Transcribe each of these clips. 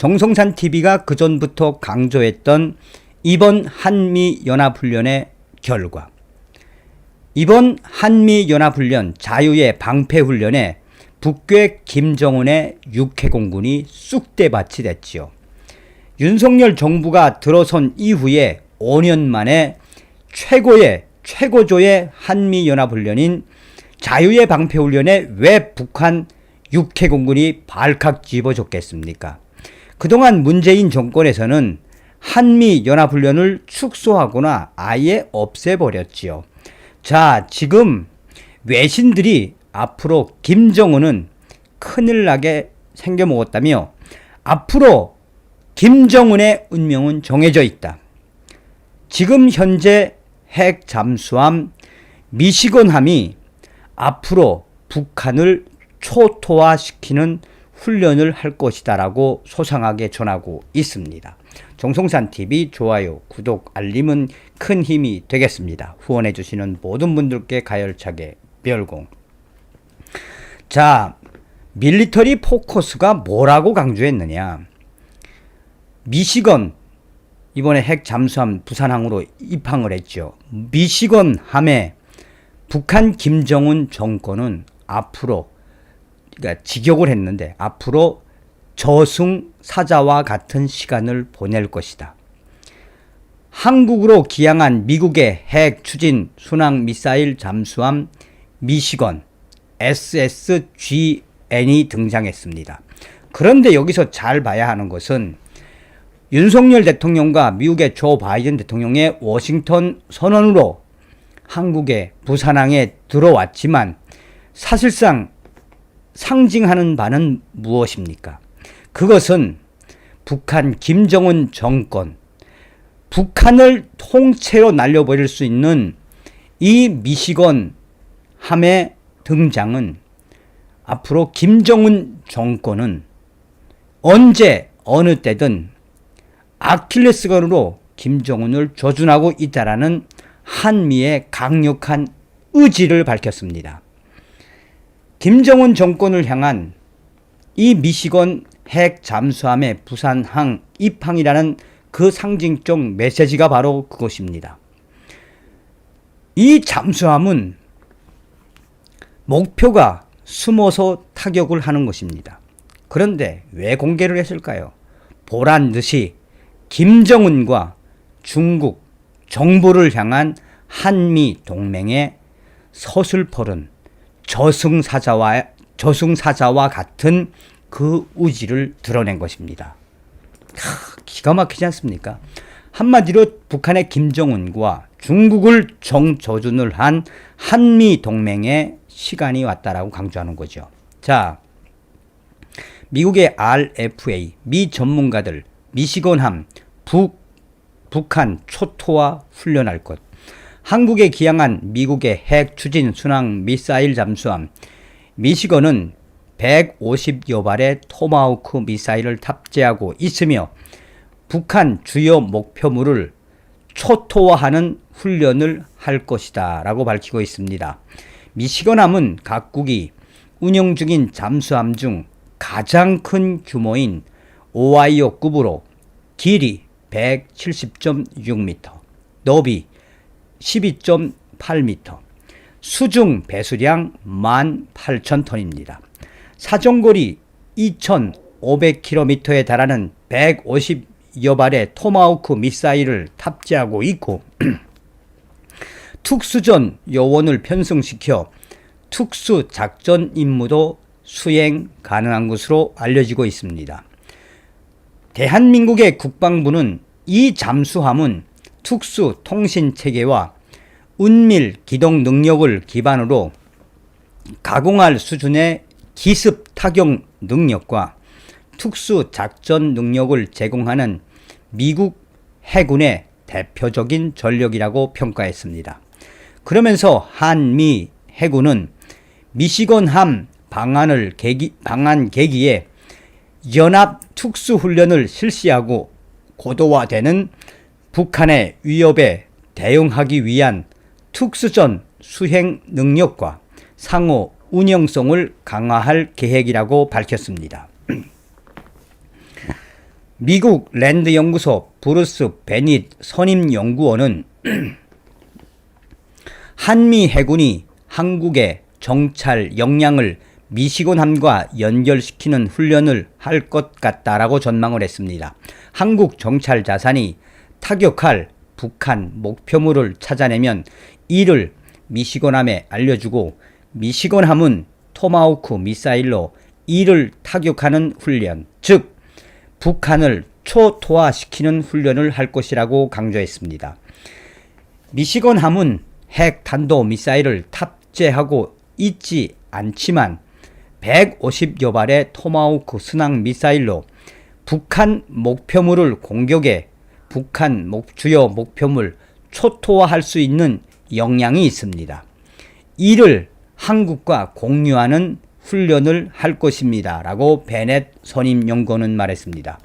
정성산 TV가 그전부터 강조했던 이번 한미연합훈련의 결과, 이번 한미연합훈련 자유의 방패훈련에 북괴 김정은의 육해공군이 쑥대밭이 됐지요. 윤석열 정부가 들어선 이후에 5년 만에 최고조의 한미연합훈련인 자유의 방패훈련에 왜 북한 육해공군이 발칵 집어줬겠습니까? 그동안 문재인 정권에서는 한미연합훈련을 축소하거나 아예 없애버렸지요. 자, 지금 외신들이 앞으로 김정은은 큰일 나게 생겨먹었다며 앞으로 김정은의 운명은 정해져 있다. 지금 현재 핵 잠수함 미시건함이 앞으로 북한을 초토화시키는 훈련을 할 것이다 라고 소상하게 전하고 있습니다. 정성산TV 좋아요, 구독, 알림은 큰 힘이 되겠습니다. 후원해 주시는 모든 분들께 가열차게 별공. 자, 밀리터리 포커스가 뭐라고 강조했느냐. 미시건, 이번에 핵 잠수함 부산항으로 입항을 했죠. 미시건 함에 북한 김정은 정권은 앞으로, 그러니까 직역을 했는데, 앞으로 저승사자와 같은 시간을 보낼 것이다. 한국으로 기항한 미국의 핵 추진 순항 미사일 잠수함 미시건 SSGN이 등장했습니다. 그런데 여기서 잘 봐야 하는 것은 윤석열 대통령과 미국의 조 바이든 대통령의 워싱턴 선언으로 한국의 부산항에 들어왔지만 사실상 상징하는 바는 무엇입니까? 그것은 북한 김정은 정권, 북한을 통째로 날려버릴 수 있는 이 미시건 함의 등장은 앞으로 김정은 정권은 언제 어느 때든 아킬레스건으로 김정은을 조준하고 있다라는 한미의 강력한 의지를 밝혔습니다. 김정은 정권을 향한 이 미시건 핵 잠수함의 부산항 입항이라는 그 상징적 메시지가 바로 그것입니다. 이 잠수함은 목표가 숨어서 타격을 하는 것입니다. 그런데 왜 공개를 했을까요? 보란 듯이 김정은과 중국 정부를 향한 한미 동맹의 서슬퍼른 저승사자와 같은 그 의지를 드러낸 것입니다. 기가 막히지 않습니까? 한마디로 북한의 김정은과 중국을 정조준을 한 한미 동맹의 시간이 왔다라고 강조하는 거죠. 자, 미국의 RFA, 미 전문가들 미시건함 북한 초토화 훈련할 것, 한국에 기항한 미국의 핵 추진 순항 미사일 잠수함 미시건은 150여 발의 토마호크 미사일을 탑재하고 있으며 북한 주요 목표물을 초토화하는 훈련을 할 것이다 라고 밝히고 있습니다. 미시건함은 각국이 운영 중인 잠수함 중 가장 큰 규모인 오하이오급으로 길이 170.6m, 너비 12.8m, 수중 배수량 18,000톤입니다. 사정거리 2,500km에 달하는 150여 발의 토마호크 미사일을 탑재하고 있고 특수전 요원을 편성시켜 특수 작전 임무도 수행 가능한 것으로 알려지고 있습니다. 대한민국의 국방부는 이 잠수함은 특수 통신 체계와 은밀 기동 능력을 기반으로 가공할 수준의 기습 타격 능력과 특수 작전 능력을 제공하는 미국 해군의 대표적인 전력이라고 평가했습니다. 그러면서 한미 해군은 미시건함 방한 계기에 연합 특수훈련을 실시하고 고도화되는 북한의 위협에 대응하기 위한 특수전 수행 능력과 상호 운영성을 강화할 계획이라고 밝혔습니다. 미국 랜드 연구소 브루스 베닛 선임 연구원은 한미 해군이 한국의 정찰 역량을 미시곤함과 연결시키는 훈련을 할 것 같다라고 전망을 했습니다. 한국 정찰 자산이 타격할 북한 목표물을 찾아내면 이를 미시곤함에 알려주고 미시곤함은 토마호크 미사일로 이를 타격하는 훈련, 즉 북한을 초토화시키는 훈련을 할 것이라고 강조했습니다. 미시곤함은 핵 탄도미사일을 탑재하고 있지 않지만 150여 발의 토마호크 순항 미사일로 북한 목표물을 공격해 북한 주요 목표물 초토화할 수 있는 역량이 있습니다. 이를 한국과 공유하는 훈련을 할 것입니다. 라고 베넷 선임 연구원은 말했습니다.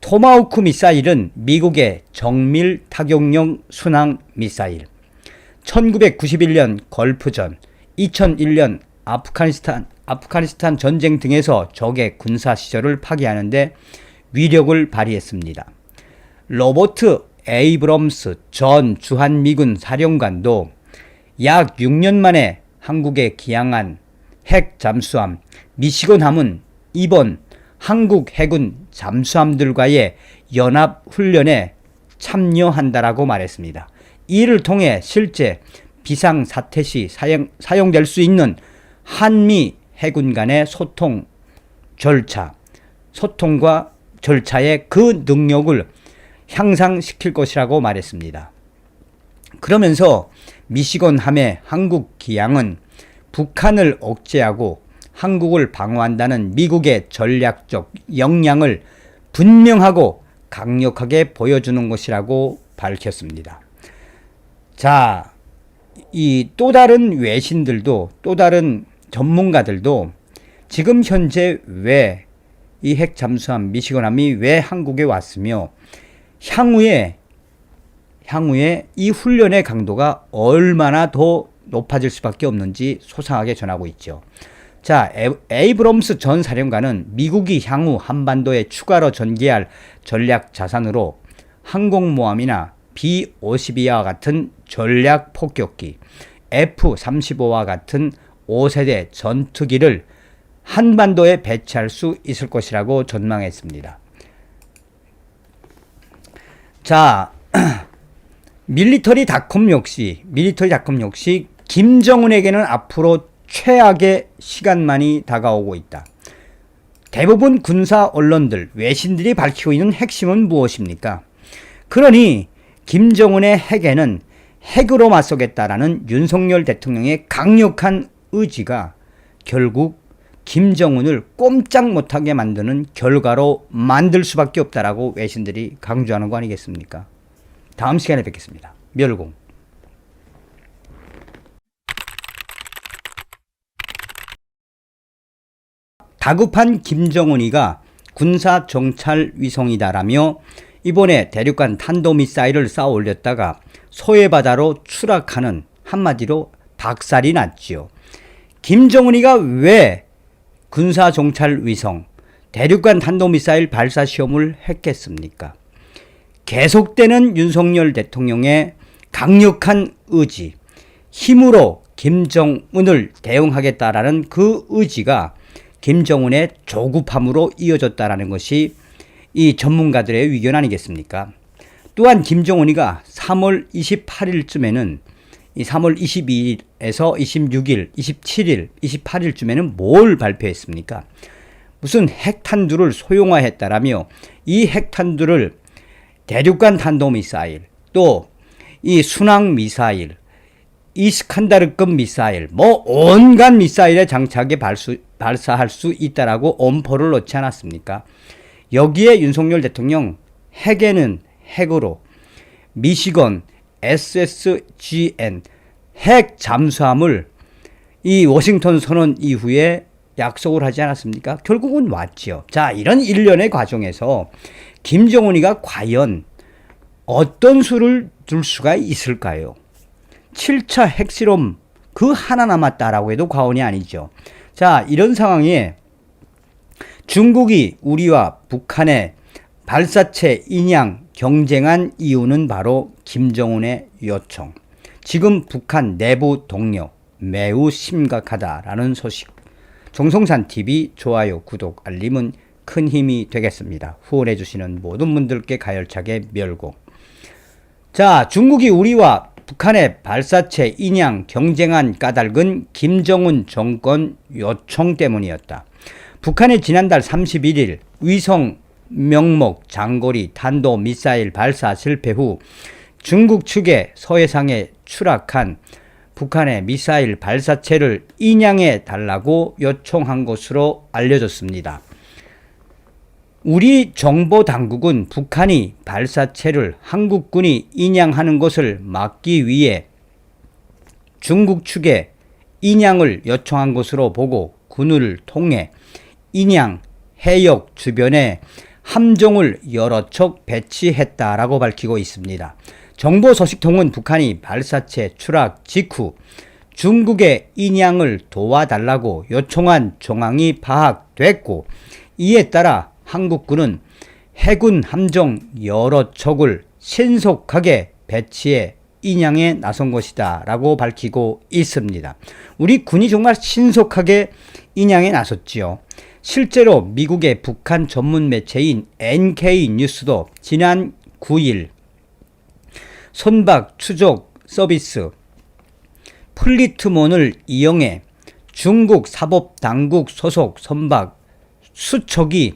토마호크 미사일은 미국의 정밀 타격용 순항 미사일, 1991년 걸프전, 2001년 아프가니스탄 전쟁 등에서 적의 군사 시설을 파괴하는데 위력을 발휘했습니다. 로버트 에이브럼스 전 주한미군 사령관도 약 6년 만에 한국에 기항한 핵 잠수함 미시곤함은 이번 한국 해군 잠수함들과의 연합훈련에 참여한다라고 말했습니다. 이를 통해 실제 비상사태 시 사용될 수 있는 한미 해군 간의 소통과 절차의 그 능력을 향상시킬 것이라고 말했습니다. 그러면서 미시곤함의 한국 기항은 북한을 억제하고 한국을 방어한다는 미국의 전략적 역량을 분명하고 강력하게 보여주는 것이라고 밝혔습니다. 자, 이 또 다른 외신들도, 또 다른 전문가들도 지금 현재 왜 이 핵 잠수함 미시곤함이 왜 한국에 왔으며 향후에 이 훈련의 강도가 얼마나 더 높아질 수밖에 없는지 소상하게 전하고 있죠. 자, 에이브럼스 전 사령관은 미국이 향후 한반도에 추가로 전개할 전략 자산으로 항공모함이나 B-52와 같은 전략 폭격기, F-35와 같은 5세대 전투기를 한반도에 배치할 수 있을 것이라고 전망했습니다. 자, 밀리터리닷컴 역시 김정은에게는 앞으로 최악의 시간만이 다가오고 있다. 대부분 군사 언론들, 외신들이 밝히고 있는 핵심은 무엇입니까? 그러니 김정은의 핵에는 핵으로 맞서겠다라는 윤석열 대통령의 강력한 의지가 결국 김정은을 꼼짝 못하게 만드는 결과로 만들 수밖에 없다라고 외신들이 강조하는 거 아니겠습니까? 다음 시간에 뵙겠습니다. 멸공. 다급한 김정은이가 군사 정찰 위성이다라며 이번에 대륙간 탄도미사일을 쌓아 올렸다가 소해바다로 추락하는, 한마디로 박살이 났지요. 김정은이가 왜 군사 정찰 위성, 대륙간 탄도미사일 발사 시험을 했겠습니까? 계속되는 윤석열 대통령의 강력한 의지, 힘으로 김정은을 대응하겠다라는 그 의지가 김정은의 조급함으로 이어졌다라는 것이 이 전문가들의 의견 아니겠습니까? 또한 김정은이가 3월 28일쯤에는 이 3월 22일에서 26일, 27일, 28일쯤에는 뭘 발표했습니까? 무슨 핵탄두를 소형화했다라며 이 핵탄두를 대륙간 탄도미사일, 또 이 순항미사일, 이스칸다르급 미사일, 온갖 미사일에 장착해 발사할 수 있다라고 엄포를 놓지 않았습니까? 여기에 윤석열 대통령 핵에는 핵으로 미시건 SSGN 핵 잠수함을 이 워싱턴 선언 이후에 약속을 하지 않았습니까? 결국은 왔지요. 자, 이런 일련의 과정에서 김정은이가 과연 어떤 수를 둘 수가 있을까요? 7차 핵실험 그 하나 남았다라고 해도 과언이 아니죠. 자, 이런 상황에 중국이 우리와 북한의 발사체 인양 경쟁한 이유는 바로 김정은의 요청. 지금 북한 내부 동료 매우 심각하다라는 소식. 정성산TV 좋아요, 구독, 알림은 큰 힘이 되겠습니다. 후원해 주시는 모든 분들께 가열차게 멸고. 자, 중국이 우리와 북한의 발사체 인양 경쟁한 까닭은 김정은 정권 요청 때문이었다. 북한이 지난달 31일 위성 명목 장거리 탄도미사일 발사 실패 후 중국 측의 서해상에 추락한 북한의 미사일 발사체를 인양해 달라고 요청한 것으로 알려졌습니다. 우리 정보당국은 북한이 발사체를 한국군이 인양하는 것을 막기 위해 중국 측에 인양을 요청한 것으로 보고 군을 통해 인양 해역 주변에 함정을 여러 척 배치했다라고 밝히고 있습니다. 정보소식통은 북한이 발사체 추락 직후 중국의 인양을 도와달라고 요청한 정황이 파악됐고, 이에 따라 한국군은 해군 함정 여러 척을 신속하게 배치해 인양에 나선 것이다 라고 밝히고 있습니다. 우리 군이 정말 신속하게 인양에 나섰지요. 실제로 미국의 북한 전문 매체인 NK뉴스도 지난 9일 선박 추적 서비스 플리트몬을 이용해 중국 사법당국 소속 선박 수척이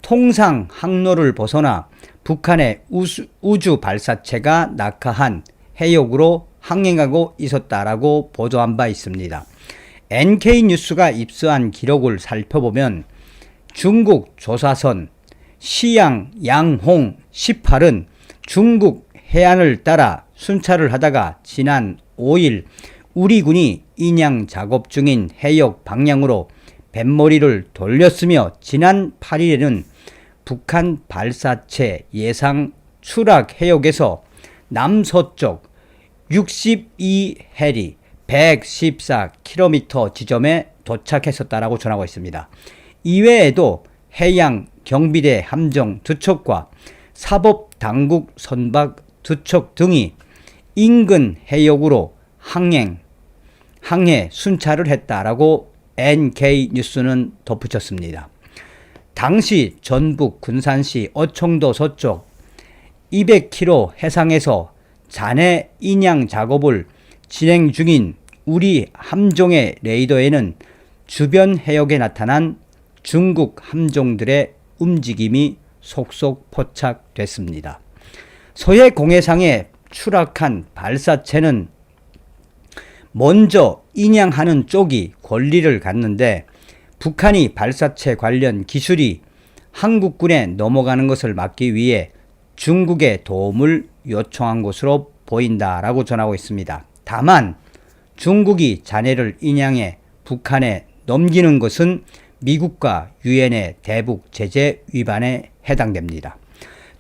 통상 항로를 벗어나 북한의 우주 발사체가 낙하한 해역으로 항행하고 있었다라고 보도한 바 있습니다. NK뉴스가 입수한 기록을 살펴보면 중국 조사선 시양 양홍 18은 중국 해안을 따라 순찰을 하다가 지난 5일 우리 군이 인양 작업 중인 해역 방향으로 뱃머리를 돌렸으며, 지난 8일에는 북한 발사체 예상 추락 해역에서 남서쪽 62해리 114km 지점에 도착했었다라고 전하고 있습니다. 이외에도 해양 경비대 함정 2척과 사법당국 선박 2척 등이 인근 해역으로 항해 순찰을 했다라고 NK뉴스는 덧붙였습니다. 당시 전북 군산시 어청도 서쪽 200km 해상에서 잔해 인양 작업을 진행 중인 우리 함정의 레이더에는 주변 해역에 나타난 중국 함정들의 움직임이 속속 포착됐습니다. 서해 공해상에 추락한 발사체는 먼저 인양하는 쪽이 권리를 갖는데, 북한이 발사체 관련 기술이 한국군에 넘어가는 것을 막기 위해 중국의 도움을 요청한 것으로 보인다라고 전하고 있습니다. 다만 중국이 잔해를 인양해 북한에 넘기는 것은 미국과 유엔의 대북 제재 위반에 해당됩니다.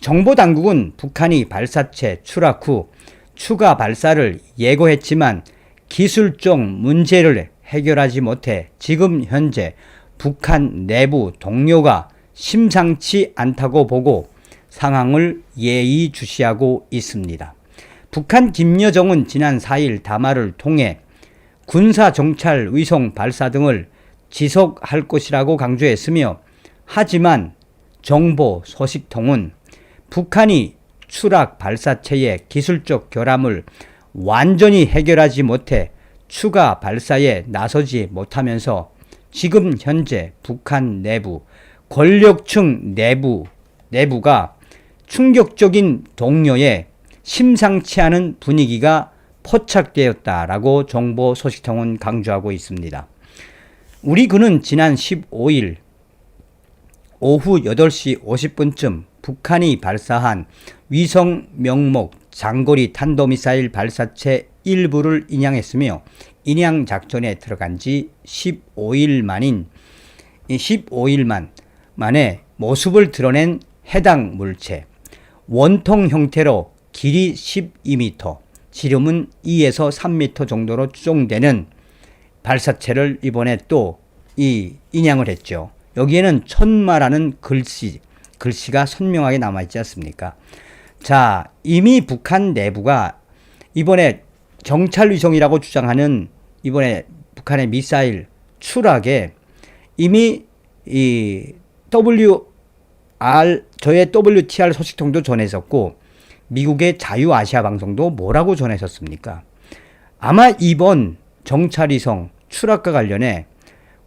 정보당국은 북한이 발사체 추락 후 추가 발사를 예고했지만 기술적 문제를 해결하지 못해 지금 현재 북한 내부 동료가 심상치 않다고 보고 상황을 예의주시하고 있습니다. 북한 김여정은 지난 4일 담화를 통해 군사정찰 위성 발사 등을 지속할 것이라고 강조했으며, 하지만 정보 소식통은 북한이 추락 발사체의 기술적 결함을 완전히 해결하지 못해 추가 발사에 나서지 못하면서 지금 현재 북한 내부 권력층 내부가 충격적인 동료에 심상치 않은 분위기가 포착되었다라고 정보 소식통은 강조하고 있습니다. 우리 군은 지난 15일 오후 8시 50분쯤 북한이 발사한 위성 명목 장거리 탄도미사일 발사체 일부를 인양했으며, 인양 작전에 들어간 지 15일 만에 모습을 드러낸 해당 물체, 원통 형태로 길이 12m, 지름은 2에서 3m 정도로 추정되는 발사체를 이번에 또 인양을 했죠. 여기에는 천마라는 글씨가 선명하게 남아있지 않습니까? 자, 이미 북한 내부가 이번에 정찰위성이라고 주장하는 이번에 북한의 미사일 추락에 이미 이 저의 WTR 소식통도 전했었고 미국의 자유아시아 방송도 뭐라고 전했었습니까? 아마 이번 정찰위성 추락과 관련해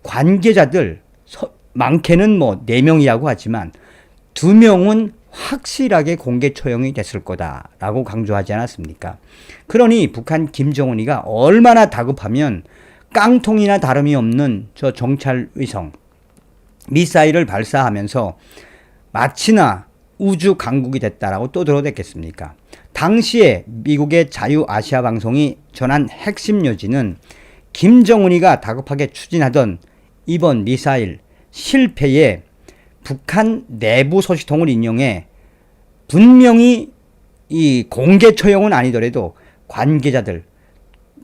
관계자들 많게는 뭐 4명이라고 하지만 2명은 확실하게 공개 처형이 됐을 거다라고 강조하지 않았습니까? 그러니 북한 김정은이가 얼마나 다급하면 깡통이나 다름이 없는 저 정찰위성 미사일을 발사하면서 마치나 우주 강국이 됐다라고 떠들어댔겠습니까? 당시에 미국의 자유아시아 방송이 전한 핵심 요지는 김정은이가 다급하게 추진하던 이번 미사일 실패에 북한 내부 소식통을 인용해 분명히 이 공개 처형은 아니더라도 관계자들,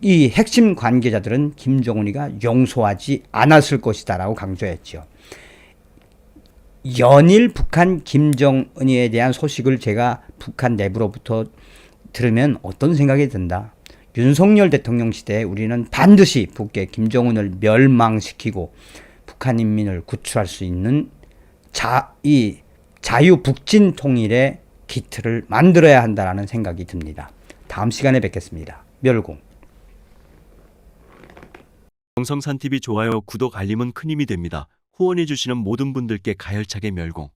이 핵심 관계자들은 김정은이가 용서하지 않았을 것이다라고 강조했죠. 연일 북한 김정은이에 대한 소식을 제가 북한 내부로부터 들으면 어떤 생각이 든다. 윤석열 대통령 시대에 우리는 반드시 북의 김정은을 멸망시키고 북한 인민을 구출할 수 있는 이 자유북진 통일의 기틀을 만들어야 한다는 생각이 듭니다. 다음 시간에 뵙겠습니다. 멸공. 정성산TV 좋아요, 구독, 알림은 큰 힘이 됩니다. 후원해주시는 모든 분들께 가열차게 멸공.